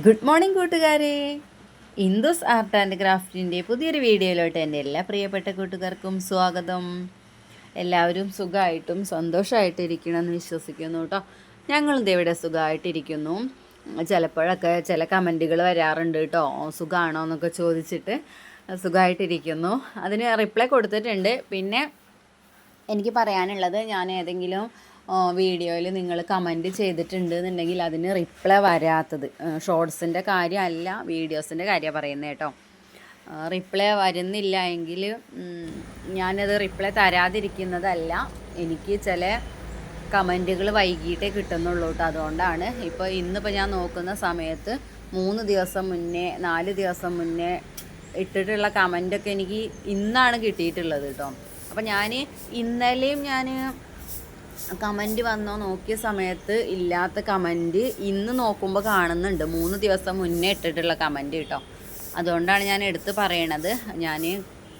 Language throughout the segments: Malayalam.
ഗുഡ് മോർണിംഗ് കൂട്ടുകാരെ. ഇന്ദുസ് ആർട്ട് ആൻഡ് ക്രാഫ്റ്റിൻ്റെ പുതിയൊരു വീഡിയോയിലോട്ട് എൻ്റെ എല്ലാ പ്രിയപ്പെട്ട കൂട്ടുകാർക്കും സ്വാഗതം. എല്ലാവരും സുഖമായിട്ടും സന്തോഷമായിട്ടിരിക്കണമെന്ന് വിശ്വസിക്കുന്നു കേട്ടോ. ഞങ്ങളും ഇവിടെ സുഖമായിട്ടിരിക്കുന്നു. ചിലപ്പോഴൊക്കെ ചില കമൻറ്റുകൾ വരാറുണ്ട് കേട്ടോ, സുഖമാണോ എന്നൊക്കെ ചോദിച്ചിട്ട്. സുഖമായിട്ടിരിക്കുന്നു, അതിന് റിപ്ലൈ കൊടുത്തിട്ടുണ്ട്. പിന്നെ എനിക്ക് പറയാനുള്ളത്, ഞാൻ ഏതെങ്കിലും വീഡിയോയിൽ നിങ്ങൾ കമൻറ്റ് ചെയ്തിട്ടുണ്ട് എന്നുണ്ടെങ്കിൽ അതിന് റിപ്ലൈ വരാത്തത് ഷോർട്സിൻ്റെ കാര്യമല്ല, വീഡിയോസിൻ്റെ കാര്യമാണ് പറയുന്നത് കേട്ടോ. റിപ്ലൈ വരുന്നില്ല എങ്കിൽ ഞാനത് റിപ്ലൈ തരാതിരിക്കുന്നതല്ല, എനിക്ക് ചില കമൻറ്റുകൾ വൈകിട്ടേ കിട്ടുന്നുള്ളൂ കേട്ടോ. അതുകൊണ്ടാണ് ഇന്നിപ്പോൾ ഞാൻ നോക്കുന്ന സമയത്ത് 3 ദിവസം മുന്നേ 4 ദിവസം മുന്നേ ഇട്ടിട്ടുള്ള കമൻറ്റൊക്കെ എനിക്ക് ഇന്നാണ് കിട്ടിയിട്ടുള്ളത് കേട്ടോ. അപ്പോൾ ഞാൻ ഇന്നലെയും കമൻറ്റ് വന്നോ നോക്കിയ സമയത്ത് ഇല്ലാത്ത കമൻറ്റ് ഇന്ന് നോക്കുമ്പോൾ കാണുന്നുണ്ട്, 3 ദിവസം മുന്നേ ഇട്ടിട്ടുള്ള കമൻറ്റ് കേട്ടോ. അതുകൊണ്ടാണ് ഞാൻ എടുത്ത് പറയണത്.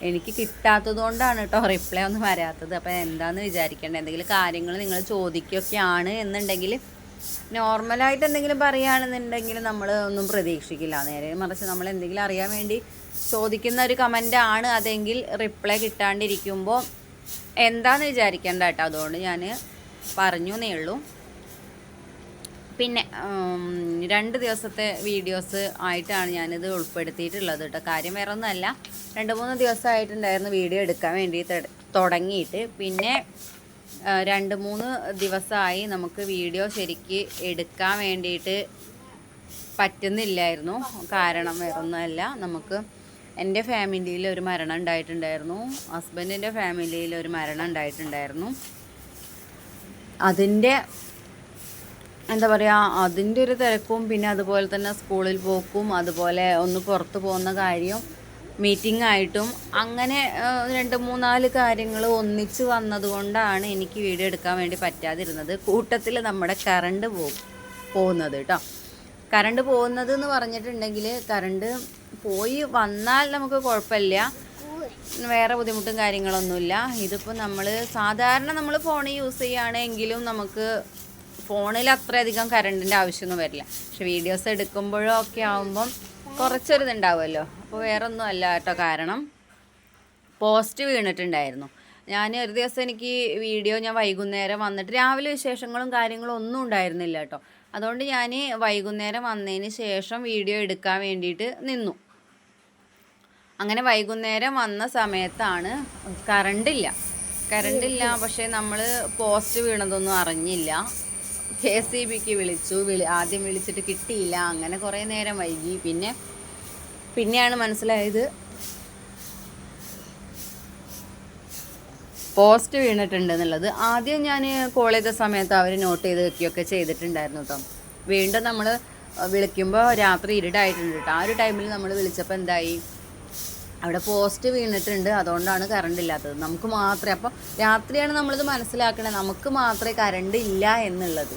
എനിക്ക് കിട്ടാത്തത് കൊണ്ടാണ് കേട്ടോ റിപ്ലൈ ഒന്നും വരാത്തത്. അപ്പോൾ എന്താണെന്ന് വിചാരിക്കേണ്ടത്, എന്തെങ്കിലും കാര്യങ്ങൾ നിങ്ങൾ ചോദിക്കുകയൊക്കെയാണ് എന്നുണ്ടെങ്കിൽ, നോർമലായിട്ട് എന്തെങ്കിലും പറയുകയാണെന്നുണ്ടെങ്കിൽ നമ്മൾ ഒന്നും പ്രതീക്ഷിക്കില്ല. നേരെ മറിച്ച് നമ്മൾ എന്തെങ്കിലും അറിയാൻ വേണ്ടി ചോദിക്കുന്ന ഒരു കമൻറ്റാണ് അതെങ്കിൽ റിപ്ലൈ കിട്ടാണ്ടിരിക്കുമ്പോൾ എന്താണെന്ന് വിചാരിക്കേണ്ട കേട്ടോ. അതുകൊണ്ട് ഞാൻ പറഞ്ഞു എന്നേ ഉള്ളൂ. പിന്നെ 2 ദിവസത്തെ വീഡിയോസ് ആയിട്ടാണ് ഞാനിത് ഉൾപ്പെടുത്തിയിട്ടുള്ളത് കേട്ടോ. കാര്യം വേറെ ഒന്നുമല്ല, 2-3 ദിവസമായിട്ടുണ്ടായിരുന്നു വീഡിയോ എടുക്കാൻ വേണ്ടി തുടങ്ങിയിട്ട്. പിന്നെ 2-3 ദിവസമായി നമുക്ക് വീഡിയോ ശരിക്ക് എടുക്കാൻ വേണ്ടിയിട്ട് പറ്റുന്നില്ലായിരുന്നു. കാരണം വേറെ ഒന്നുമല്ല, നമുക്ക് എൻ്റെ ഫാമിലിയിൽ ഒരു മരണം ഉണ്ടായിട്ടുണ്ടായിരുന്നു, ഹസ്ബൻഡിൻ്റെ ഫാമിലിയിൽ ഒരു മരണം ഉണ്ടായിട്ടുണ്ടായിരുന്നു. അതിൻ്റെ എന്താ പറയുക, അതിൻ്റെ ഒരു തിരക്കും, പിന്നെ അതുപോലെ തന്നെ സ്കൂളിൽ പോക്കും, അതുപോലെ ഒന്ന് പുറത്ത് പോകുന്ന കാര്യം, മീറ്റിംഗ് ആയിട്ടും, അങ്ങനെ 2-3-4 കാര്യങ്ങൾ ഒന്നിച്ച് വന്നതുകൊണ്ടാണ് എനിക്ക് വീഡിയോ എടുക്കാൻ വേണ്ടി പറ്റാതിരുന്നത്. കൂട്ടത്തിൽ നമ്മുടെ കറണ്ട് പോകുന്നത് കേട്ടോ. കറണ്ട് പോകുന്നത് എന്ന് പറഞ്ഞിട്ടുണ്ടെങ്കിൽ, കറണ്ട് പോയി വന്നാൽ നമുക്ക് കുഴപ്പമില്ല, വേറെ ബുദ്ധിമുട്ടും കാര്യങ്ങളൊന്നുമില്ല. ഇതിപ്പോൾ സാധാരണ നമ്മൾ ഫോൺ യൂസ് ചെയ്യുകയാണെങ്കിലും നമുക്ക് ഫോണിൽ അത്രയധികം കറണ്ടിൻ്റെ ആവശ്യമൊന്നും വരില്ല. പക്ഷെ വീഡിയോസ് എടുക്കുമ്പോഴോ ഒക്കെ ആകുമ്പം കുറച്ചൊരിതുണ്ടാവുമല്ലോ. അപ്പോൾ വേറെ ഒന്നും അല്ല കേട്ടോ. കാരണം പോസ്റ്റ് വീണിട്ടുണ്ടായിരുന്നു. ഒരു ദിവസം എനിക്ക് വീഡിയോ വൈകുന്നേരം വന്നിട്ട്, രാവിലെ വിശേഷങ്ങളും കാര്യങ്ങളും ഒന്നും ഉണ്ടായിരുന്നില്ല കേട്ടോ. അതുകൊണ്ട് ഞാൻ വൈകുന്നേരം വന്നതിന് ശേഷം വീഡിയോ എടുക്കാൻ വേണ്ടിയിട്ട് നിന്നു. അങ്ങനെ വൈകുന്നേരം വന്ന സമയത്താണ് കറണ്ടില്ല. പക്ഷേ നമ്മൾ പോസ്റ്റ് വീണതൊന്നും അറിഞ്ഞില്ല. KCBക്ക് വിളിച്ചു, ആദ്യം വിളിച്ചിട്ട് കിട്ടിയില്ല. അങ്ങനെ കുറേ നേരം വൈകി. പിന്നെയാണ് മനസ്സിലായത് പോസ്റ്റ് വീണിട്ടുണ്ട് എന്നുള്ളത്. ആദ്യം ഞാൻ കോൾ ചെയ്ത സമയത്ത് അവർ നോട്ട് ചെയ്ത് വെക്കുകയൊക്കെ ചെയ്തിട്ടുണ്ടായിരുന്നു കേട്ടോ. വീണ്ടും നമ്മൾ വിളിക്കുമ്പോൾ രാത്രി ഇരുടായിട്ടുണ്ട് കേട്ടോ. ആ ഒരു ടൈമിൽ നമ്മൾ വിളിച്ചപ്പോൾ എന്തായി, അവിടെ പോസ്റ്റ് വീണിട്ടുണ്ട്, അതുകൊണ്ടാണ് കറണ്ട് ഇല്ലാത്തത്. നമുക്ക് മാത്രമേ, അപ്പോൾ രാത്രിയാണ് നമ്മളിത് മനസ്സിലാക്കണത്, നമുക്ക് മാത്രമേ കറണ്ട് ഇല്ല എന്നുള്ളത്.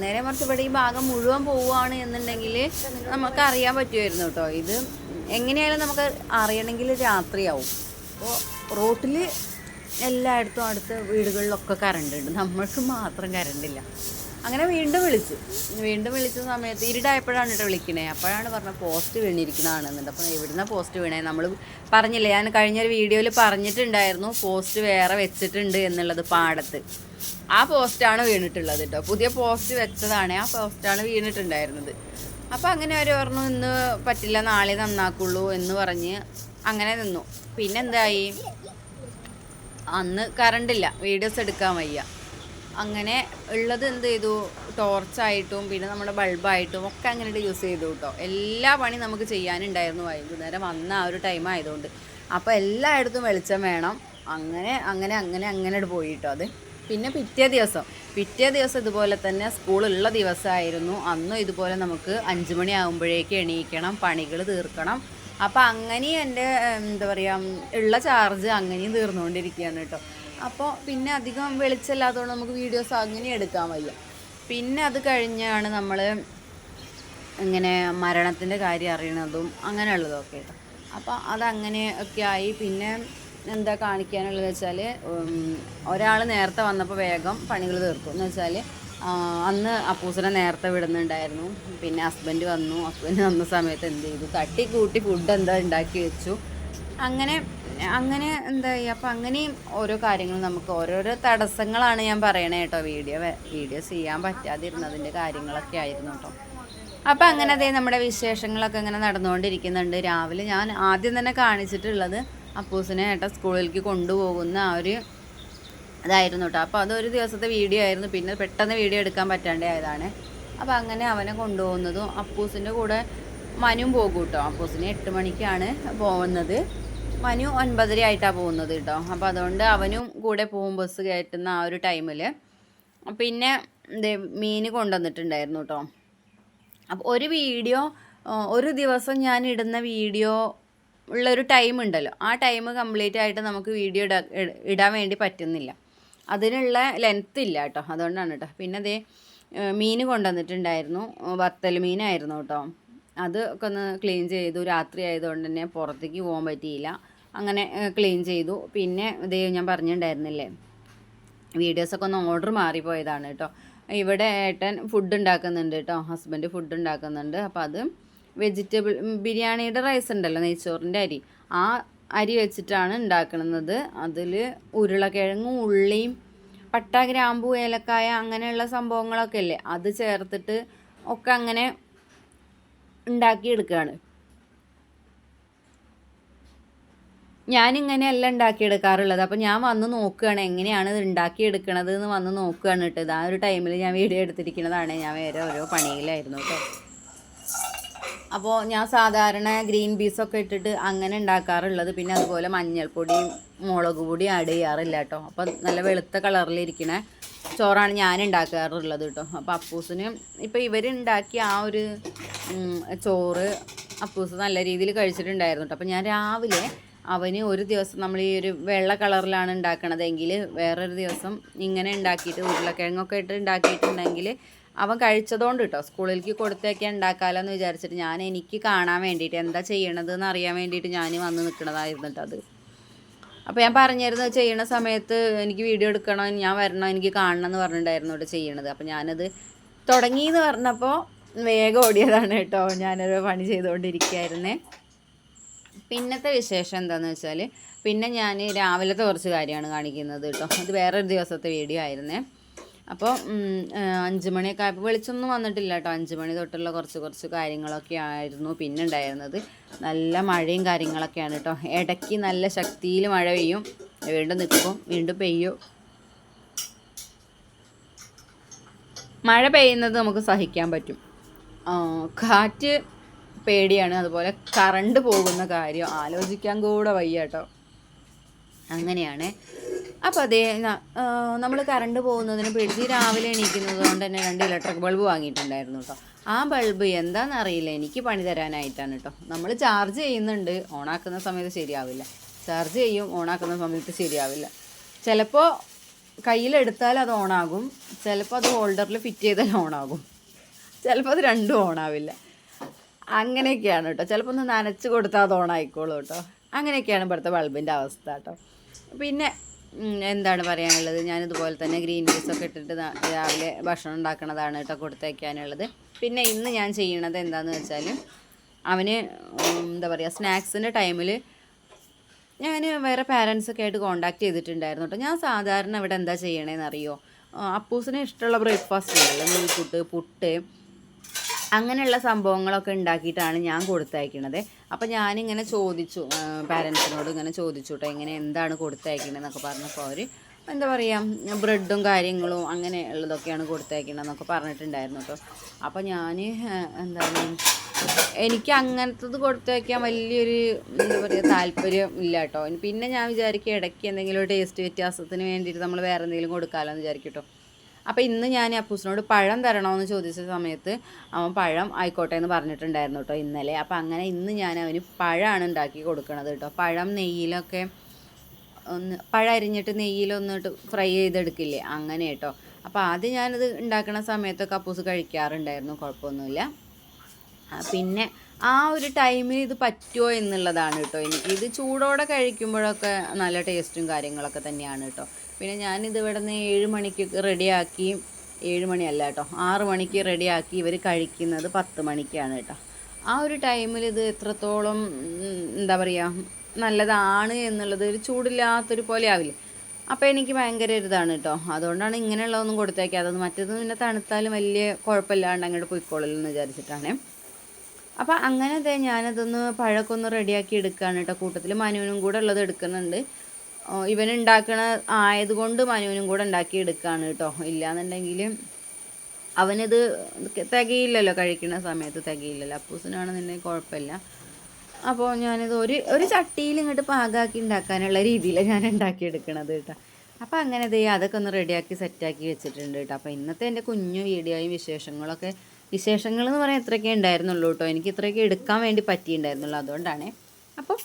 നേരെ മറിച്ച് ഇവിടെ ഈ ഭാഗം മുഴുവൻ പോവുകയാണ് എന്നുണ്ടെങ്കിൽ നമുക്ക് അറിയാൻ പറ്റുമായിരുന്നു കേട്ടോ. ഇത് എങ്ങനെയായാലും നമുക്ക് അറിയണമെങ്കിൽ രാത്രിയാവും. അപ്പോൾ റോട്ടിൽ എല്ലായിടത്തും അടുത്ത വീടുകളിലൊക്കെ കറണ്ട് ഉണ്ട്, നമ്മൾക്ക് മാത്രം കറണ്ടില്ല. അങ്ങനെ വീണ്ടും വിളിച്ച സമയത്ത് ഇരുടായപ്പോഴാണ് കേട്ടോ വിളിക്കണേ. അപ്പോഴാണ് പറഞ്ഞത് പോസ്റ്റ് വീണിരിക്കുന്നതാണെന്നുണ്ട്. അപ്പോൾ എവിടുന്ന പോസ്റ്റ് വീണേ, നമ്മൾ പറഞ്ഞില്ലേ, ഞാൻ കഴിഞ്ഞൊരു വീഡിയോയിൽ പറഞ്ഞിട്ടുണ്ടായിരുന്നു പോസ്റ്റ് വേറെ വെച്ചിട്ടുണ്ട് എന്നുള്ളത് പാടത്ത്. ആ പോസ്റ്റാണ് വീണിട്ടുള്ളത് കേട്ടോ. പുതിയ പോസ്റ്റ് വെച്ചതാണ്, ആ പോസ്റ്റാണ് വീണിട്ടുണ്ടായിരുന്നത്. അപ്പോൾ അങ്ങനെ അവർ പറഞ്ഞു ഇന്ന് പറ്റില്ല, നാളെ നന്നാക്കുള്ളൂ എന്ന് പറഞ്ഞ് അങ്ങനെ നിന്നു. പിന്നെന്തായി, അന്ന് കറണ്ടില്ല, വീഡിയോസ് എടുക്കാൻ വയ്യ. അങ്ങനെ ഉള്ളത് എന്ത് ചെയ്തു, ടോർച്ചായിട്ടും പിന്നെ നമ്മുടെ ബൾബായിട്ടും ഒക്കെ അങ്ങനെ യൂസ് ചെയ്തു കേട്ടോ. എല്ലാ പണി നമുക്ക് ചെയ്യാനുണ്ടായിരുന്നു വൈകുന്നേരം വന്ന ആ ഒരു ടൈം ആയതുകൊണ്ട്. അപ്പോൾ എല്ലായിടത്തും വെളിച്ചം വേണം. അങ്ങനെ പോയി കേട്ടോ അത്. പിന്നെ പിറ്റേ ദിവസം ഇതുപോലെ തന്നെ സ്കൂളുള്ള ദിവസമായിരുന്നു. അന്നും ഇതുപോലെ നമുക്ക് 5 മണി ആകുമ്പോഴേക്ക് എണീക്കണം, പണികൾ തീർക്കണം. അപ്പോൾ അങ്ങനെ എൻ്റെ എന്താ പറയുക, ഉള്ള ചാർജ് അങ്ങനെയും തീർന്നുകൊണ്ടിരിക്കുകയാണ് കേട്ടോ. അപ്പോൾ പിന്നെ അധികം വെളിച്ചമില്ലാത്തതുകൊണ്ട് നമുക്ക് വീഡിയോസ് അങ്ങനെ എടുക്കാൻ വയ്യ. പിന്നെ അത് കഴിഞ്ഞാണ് നമ്മൾ ഇങ്ങനെ മരണത്തിൻ്റെ കാര്യം അറിയണതും അങ്ങനെയുള്ളതൊക്കെ കേട്ടോ. അപ്പോൾ അതങ്ങനെ ഒക്കെ ആയി. പിന്നെ എന്താ കാണിക്കാനുള്ളത് വെച്ചാൽ, ഒരാൾ നേരത്തെ വന്നപ്പോൾ വേഗം പണികൾ തീർത്തു എന്ന് വെച്ചാൽ അന്ന് അപ്പൂസിനെ നേരത്തെ വിടുന്നുണ്ടായിരുന്നു. പിന്നെ ഹസ്ബൻഡ് വന്ന സമയത്ത് എന്ത് ചെയ്തു, തട്ടിക്കൂട്ടി ഫുഡ് എന്താ ഉണ്ടാക്കി വെച്ചു. അങ്ങനെ അങ്ങനെ എന്താ ചെയ്യുക. അപ്പം അങ്ങനെയും ഓരോ കാര്യങ്ങളും നമുക്ക് ഓരോരോ തടസ്സങ്ങളാണ് ഞാൻ പറയണേ കേട്ടോ. വീഡിയോ ചെയ്യാൻ പറ്റാതിരുന്നതിൻ്റെ കാര്യങ്ങളൊക്കെ ആയിരുന്നു കേട്ടോ. അപ്പം അങ്ങനെ അതേ നമ്മുടെ വിശേഷങ്ങളൊക്കെ ഇങ്ങനെ നടന്നുകൊണ്ടിരിക്കുന്നുണ്ട്. രാവിലെ ഞാൻ ആദ്യം തന്നെ കാണിച്ചിട്ടുള്ളത് അപ്പൂസിനെ സ്കൂളിലേക്ക് കൊണ്ടുപോകുന്ന ആ ഒരു ഇതായിരുന്നു കേട്ടോ. അപ്പോൾ അതൊരു ദിവസത്തെ വീഡിയോ ആയിരുന്നു. പിന്നെ പെട്ടെന്ന് വീഡിയോ എടുക്കാൻ പറ്റാണ്ടേ ആയതാണ്. അപ്പോൾ അങ്ങനെ അവനെ കൊണ്ടുപോകുന്നതും അപ്പൂസിൻ്റെ കൂടെ മനുവും പോകും കേട്ടോ. അപ്പൂസിന് 8 മണിക്കാണ് പോകുന്നത്, മനു 9:30 ആയിട്ടാണ് പോകുന്നത് കേട്ടോ. അപ്പോൾ അതുകൊണ്ട് അവനും കൂടെ പോകും ബസ് കയറ്റുന്ന ആ ഒരു ടൈമിൽ. പിന്നെ മീൻ കൊണ്ടുവന്നിട്ടുണ്ടായിരുന്നു കേട്ടോ. അപ്പോൾ ഒരു ദിവസം ഞാൻ ഇടുന്ന വീഡിയോ ഉള്ളൊരു ടൈം ഉണ്ടല്ലോ, ആ ടൈം കംപ്ലീറ്റ് ആയിട്ട് നമുക്ക് വീഡിയോ ഇടാൻ വേണ്ടി പറ്റുന്നില്ല. അതിനുള്ള ലെങ്ത്ത് ഇല്ല കേട്ടോ. അതുകൊണ്ടാണ് കേട്ടോ. പിന്നെ അതേ മീൻ കൊണ്ടുവന്നിട്ടുണ്ടായിരുന്നു, വത്തൽ മീനായിരുന്നു കേട്ടോ. അത് ഒക്കെ ഒന്ന് ക്ലീൻ ചെയ്തു. രാത്രി ആയതുകൊണ്ട് തന്നെ പുറത്തേക്ക് പോകാൻ പറ്റിയില്ല. അങ്ങനെ ക്ലീൻ ചെയ്തു. പിന്നെ ഇതേ ഞാൻ പറഞ്ഞിട്ടുണ്ടായിരുന്നില്ലേ, വീഡിയോസൊക്കെ ഒന്ന് ഓർഡർ മാറിപ്പോയതാണ് കേട്ടോ. ഇവിടെ ഏട്ടൻ ഫുഡ് ഉണ്ടാക്കുന്നുണ്ട് കേട്ടോ, ഹസ്ബൻഡ് ഫുഡ് ഉണ്ടാക്കുന്നുണ്ട്. അപ്പോൾ അത് വെജിറ്റബിൾ ബിരിയാണിയുടെ റൈസ് ഉണ്ടല്ലോ, നെയ്ച്ചോറിൻ്റെ അരി, ആ അരി വെച്ചിട്ടാണ് ഉണ്ടാക്കുന്നത്. അതിൽ ഉരുളക്കിഴങ്ങും ഉള്ളിയും പട്ട, ഗ്രാമ്പു, ഏലക്കായ അങ്ങനെയുള്ള സംഭവങ്ങളൊക്കെ അല്ലേ, അത് ചേർത്തിട്ട് ഒക്കെ അങ്ങനെ ഉണ്ടാക്കിയെടുക്കുകയാണ്. ഞാനിങ്ങനെയല്ല ഉണ്ടാക്കിയെടുക്കാറുള്ളത്. അപ്പോൾ ഞാൻ വന്ന് നോക്കുകയാണ് എങ്ങനെയാണ് ഇത് ഉണ്ടാക്കിയെടുക്കണത് എന്ന് വന്ന് നോക്കുകയാണ് കേട്ടോ. ആ ഒരു ടൈമിൽ ഞാൻ വീഡിയോ എടുത്തിരിക്കുന്നതാണ്. ഞാൻ വേറെ ഓരോ പണിയിലായിരുന്നു കേട്ടോ. അപ്പോൾ ഞാൻ സാധാരണ ഗ്രീൻ പീസൊക്കെ ഇട്ടിട്ട് അങ്ങനെ ഉണ്ടാക്കാറുള്ളത്. പിന്നെ അതുപോലെ മഞ്ഞൾപ്പൊടിയും മുളക് പൊടിയും ആഡ് ചെയ്യാറില്ല കേട്ടോ. അപ്പം നല്ല വെളുത്ത കളറിലിരിക്കണ ചോറാണ് ഞാൻ ഉണ്ടാക്കാറുള്ളത് കേട്ടോ. അപ്പോൾ അപ്പൂസിന് ഇപ്പോൾ ഇവരുണ്ടാക്കിയ ആ ഒരു ചോറ് അപ്പൂസ് നല്ല രീതിയിൽ കഴിച്ചിട്ടുണ്ടായിരുന്നു കേട്ടോ. അപ്പോൾ ഞാൻ രാവിലെ അവന് ഒരു ദിവസം നമ്മൾ ഈ ഒരു വെള്ള കളറിലാണ് ഉണ്ടാക്കണതെങ്കിൽ വേറൊരു ദിവസം ഇങ്ങനെ ഉണ്ടാക്കിയിട്ട് ഉരുളക്കിഴങ്ങൊക്കെ ഇട്ട് ഉണ്ടാക്കിയിട്ടുണ്ടെങ്കിൽ അവൻ കഴിച്ചതുകൊണ്ട് കേട്ടോ സ്കൂളിലേക്ക് കൊടുത്തേക്കാൻ ഉണ്ടാക്കാമല്ലോ എന്ന് വിചാരിച്ചിട്ട് എനിക്ക് കാണാൻ വേണ്ടിയിട്ട് എന്താ ചെയ്യണതെന്ന് അറിയാൻ വേണ്ടിയിട്ട് ഞാൻ വന്ന് നിൽക്കണതായിരുന്നു കേട്ടോ അത്. അപ്പോൾ ഞാൻ പറഞ്ഞിരുന്നത് ചെയ്യണ സമയത്ത് എനിക്ക് വീഡിയോ എടുക്കണം, ഞാൻ വരണം, എനിക്ക് കാണണം എന്ന് പറഞ്ഞിട്ടുണ്ടായിരുന്നു കേട്ടോ ചെയ്യണത്. അപ്പോൾ ഞാനത് തുടങ്ങിയെന്ന് പറഞ്ഞപ്പോൾ വേഗം ഓടിയതാണ് കേട്ടോ. ഞാനൊരു പണി ചെയ്തുകൊണ്ടിരിക്കുകയായിരുന്നേ. പിന്നത്തെ വിശേഷം എന്താണെന്ന് വെച്ചാൽ, പിന്നെ ഞാൻ രാവിലത്തെ കുറച്ച് കാര്യമാണ് കാണിക്കുന്നത് കേട്ടോ. അത് വേറൊരു ദിവസത്തെ വീഡിയോ ആയിരുന്നേ. അപ്പോൾ 5 മണിയൊക്കെ ആയപ്പോൾ വെളിച്ചൊന്നും വന്നിട്ടില്ല കേട്ടോ. 5 മണി തൊട്ടുള്ള കുറച്ച് കാര്യങ്ങളൊക്കെ ആയിരുന്നു പിന്നെ ഉണ്ടായിരുന്നത്. നല്ല മഴയും കാര്യങ്ങളൊക്കെയാണ് കേട്ടോ. ഇടയ്ക്ക് നല്ല ശക്തിയിൽ മഴ പെയ്യും, വീണ്ടും നിൽക്കും, വീണ്ടും പെയ്യും. മഴ പെയ്യുന്നത് നമുക്ക് സഹിക്കാൻ പറ്റും, കാറ്റ് പേടിയാണ്. അതുപോലെ കറണ്ട് പോകുന്ന കാര്യം ആലോചിക്കാൻ കൂടെ വയ്യ കേട്ടോ. അങ്ങനെയാണ്. അപ്പോൾ അതേ നമ്മൾ കറണ്ട് പോകുന്നതിന് പേടിച്ച് രാവിലെ എണീക്കുന്നത് കൊണ്ട് തന്നെ 2 ഇലക്ട്രിക് ബൾബ് വാങ്ങിയിട്ടുണ്ടായിരുന്നു കേട്ടോ. ആ ബൾബ് എന്താണെന്നറിയില്ല, എനിക്ക് പണി തരാനായിട്ടാണ് കേട്ടോ. നമ്മൾ ചാർജ് ചെയ്യുന്നുണ്ട്, ഓണാക്കുന്ന സമയത്ത് ശരിയാവില്ല, ചാർജ് ചെയ്യും, ഓണാക്കുന്ന സമയത്ത് ശരിയാവില്ല. ചിലപ്പോൾ കയ്യിലെടുത്താൽ അത് ഓണാകും, ചിലപ്പോൾ അത് ഹോൾഡറിൽ ഫിറ്റ് ചെയ്താൽ ഓണാകും, ചിലപ്പോൾ അത് രണ്ടും ഓണാവില്ല. അങ്ങനെയൊക്കെയാണ് കേട്ടോ. ചിലപ്പോൾ ഒന്ന് നനച്ച് കൊടുത്താൽ അത് ഓണായിക്കോളൂ കേട്ടോ. അങ്ങനെയൊക്കെയാണ് ഇവിടുത്തെ ബൾബിൻ്റെ അവസ്ഥ കേട്ടോ. പിന്നെ എന്താണ് പറയാനുള്ളത്, ഞാനിതുപോലെ തന്നെ ഗ്രീൻ പീസൊക്കെ ഇട്ടിട്ട് രാവിലെ ഭക്ഷണം ഉണ്ടാക്കണതാണ് കേട്ടോ കൊടുത്തയക്കാനുള്ളത്. പിന്നെ ഇന്ന് ഞാൻ ചെയ്യണത് എന്താണെന്ന് വെച്ചാൽ, അവന് എന്താ പറയുക, സ്നാക്സിൻ്റെ ടൈമിൽ ഞാൻ വേറെ പാരൻസൊക്കെ ആയിട്ട് കോണ്ടാക്ട് ചെയ്തിട്ടുണ്ടായിരുന്നു കേട്ടോ. ഞാൻ സാധാരണ ഇവിടെ എന്താ ചെയ്യണതെന്ന് അറിയോ, അപ്പൂസിന് ഇഷ്ടമുള്ള ബ്രേക്ക്ഫാസ്റ്റ് ഉണ്ടല്ലോ, നൂൽപുട്ട്, പുട്ട്, അങ്ങനെയുള്ള സംഭവങ്ങളൊക്കെ ഉണ്ടാക്കിയിട്ടാണ് ഞാൻ കൊടുത്തയക്കണത്. അപ്പോൾ ഞാനിങ്ങനെ ചോദിച്ചു, പാരൻസിനോട് ഇങ്ങനെ ചോദിച്ചു കേട്ടോ, ഇങ്ങനെ എന്താണ് കൊടുത്തയക്കണതെന്നൊക്കെ പറഞ്ഞപ്പോൾ അവർ എന്താ പറയുക, ബ്രെഡും കാര്യങ്ങളും അങ്ങനെ ഉള്ളതൊക്കെയാണ് കൊടുത്തയക്കണമെന്നൊക്കെ പറഞ്ഞിട്ടുണ്ടായിരുന്നു കേട്ടോ. അപ്പോൾ ഞാൻ എന്താണ്, എനിക്ക് അങ്ങനത്തത് കൊടുത്തയക്കാൻ വലിയൊരു എന്താ പറയുക താല്പര്യം ഇല്ല കേട്ടോ. പിന്നെ ഞാൻ വിചാരിക്കും ഇടയ്ക്ക് എന്തെങ്കിലും ഒരു ടേസ്റ്റ് വ്യത്യാസത്തിന് വേണ്ടിയിട്ട് നമ്മൾ വേറെ എന്തെങ്കിലും കൊടുക്കാമല്ലോ എന്ന് വിചാരിക്കും കേട്ടോ. അപ്പോൾ ഇന്ന് ഞാൻ അപ്പൂസിനോട് പഴം തരണമെന്ന് ചോദിച്ച സമയത്ത് അവൻ പഴം ആയിക്കോട്ടെ എന്ന് പറഞ്ഞിട്ടുണ്ടായിരുന്നു കേട്ടോ ഇന്നലെ. അപ്പോൾ അങ്ങനെ ഇന്ന് ഞാൻ അവന് പഴമാണ് ഉണ്ടാക്കി കൊടുക്കണത് കേട്ടോ. പഴം നെയ്യിലൊക്കെ പഴം അരിഞ്ഞിട്ട് നെയ്യിലൊന്നിട്ട് ഫ്രൈ ചെയ്തെടുക്കില്ലേ, അങ്ങനെ കേട്ടോ. അപ്പോൾ ആദ്യം ഞാനത് ഉണ്ടാക്കുന്ന സമയത്തൊക്കെ അപ്പൂസ് കഴിക്കാറുണ്ടായിരുന്നു, കുഴപ്പമൊന്നുമില്ല. പിന്നെ ആ ഒരു ടൈമിൽ ഇത് പറ്റുമോ എന്നുള്ളതാണ് കേട്ടോ. ഇത് ചൂടോടെ കഴിക്കുമ്പോഴൊക്കെ നല്ല ടേസ്റ്റും കാര്യങ്ങളൊക്കെ തന്നെയാണ് കേട്ടോ. പിന്നെ ഞാനിത് ഇവിടെ നിന്ന് 7 മണിക്ക് റെഡിയാക്കി 7 മണിയല്ല കേട്ടോ, 6 മണിക്ക് റെഡിയാക്കി ഇവർ കഴിക്കുന്നത് 10 മണിക്കാണ് കേട്ടോ. ആ ഒരു ടൈമിൽ ഇത് എത്രത്തോളം എന്താ പറയുക നല്ലതാണ് എന്നുള്ളത് ഒരു ചൂടില്ലാത്തൊരു പോലെ ആവില്ലേ. അപ്പോൾ എനിക്ക് ഭയങ്കര ഇതാണ് കേട്ടോ. അതുകൊണ്ടാണ് ഇങ്ങനെയുള്ളതൊന്നും കൊടുത്തേക്കാത്തത്. മറ്റേത് പിന്നെ തണുത്താലും വലിയ കുഴപ്പമില്ലാണ്ട് അങ്ങോട്ട് പോയിക്കോളലെന്ന് വിചാരിച്ചിട്ടാണ്. അപ്പോൾ അങ്ങനെ ഞാനതൊന്ന് പഴമൊക്കെ ഒന്ന് റെഡിയാക്കി എടുക്കുകയാണ് കേട്ടോ. കൂട്ടത്തിൽ മനുവിനും കൂടെ ഉള്ളത് എടുക്കുന്നുണ്ട്. ഇവൻ ഉണ്ടാക്കണ ആയതുകൊണ്ട് മനുവിനും കൂടെ ഉണ്ടാക്കി എടുക്കുകയാണ് കേട്ടോ. ഇല്ലയെന്നുണ്ടെങ്കിൽ അവനത് തികയില്ലല്ലോ, കഴിക്കുന്ന സമയത്ത് തികയില്ലല്ലോ. അപ്പൂസിനാണെന്നുണ്ടെങ്കിൽ കുഴപ്പമില്ല. അപ്പോൾ ഞാനിത് ഒരു ചട്ടിയിൽ ഇങ്ങോട്ട് പാകമാക്കി ഉണ്ടാക്കാനുള്ള രീതിയിലാണ് ഞാൻ ഉണ്ടാക്കിയെടുക്കണത് കേട്ടോ. അപ്പോൾ അങ്ങനെ അതൊക്കെ ഒന്ന് റെഡിയാക്കി സെറ്റാക്കി വെച്ചിട്ടുണ്ട് കേട്ടോ. അപ്പോൾ ഇന്നത്തെ എൻ്റെ കുഞ്ഞു വീഡിയോയും വിശേഷങ്ങൾ എന്ന് പറയാൻ ഇത്രയൊക്കെ ഉണ്ടായിരുന്നുള്ളൂ കേട്ടോ. എനിക്ക് ഇത്രയൊക്കെ എടുക്കാൻ വേണ്ടി പറ്റിയിട്ടുണ്ടായിരുന്നുള്ളൂ, അതുകൊണ്ടാണ്. അപ്പോൾ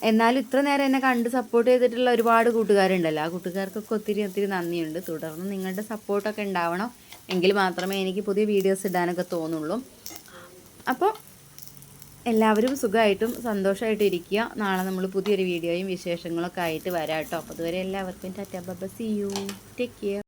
എന്നാലും ഇത്ര നേരം എന്നെ കണ്ട് സപ്പോർട്ട് ചെയ്തിട്ടുള്ള ഒരുപാട് കൂട്ടുകാരുണ്ടല്ലോ, ആ കൂട്ടുകാർക്കൊക്കെ ഒത്തിരി നന്ദിയുണ്ട്. തുടർന്ന് നിങ്ങളുടെ സപ്പോർട്ടൊക്കെ ഉണ്ടാവണം, എങ്കിൽ മാത്രമേ എനിക്ക് പുതിയ വീഡിയോസ് ഇടാനൊക്കെ തോന്നുള്ളൂ. അപ്പോൾ എല്ലാവരും സുഖമായിട്ടും സന്തോഷമായിട്ടും ഇരിക്കുക. നാളെ നമ്മൾ പുതിയൊരു വീഡിയോയും വിശേഷങ്ങളൊക്കെ ആയിട്ട് വരാം കേട്ടോ. അപ്പോൾ അതുവരെ എല്ലാവർക്കും ta ta bye bye, see you, take care.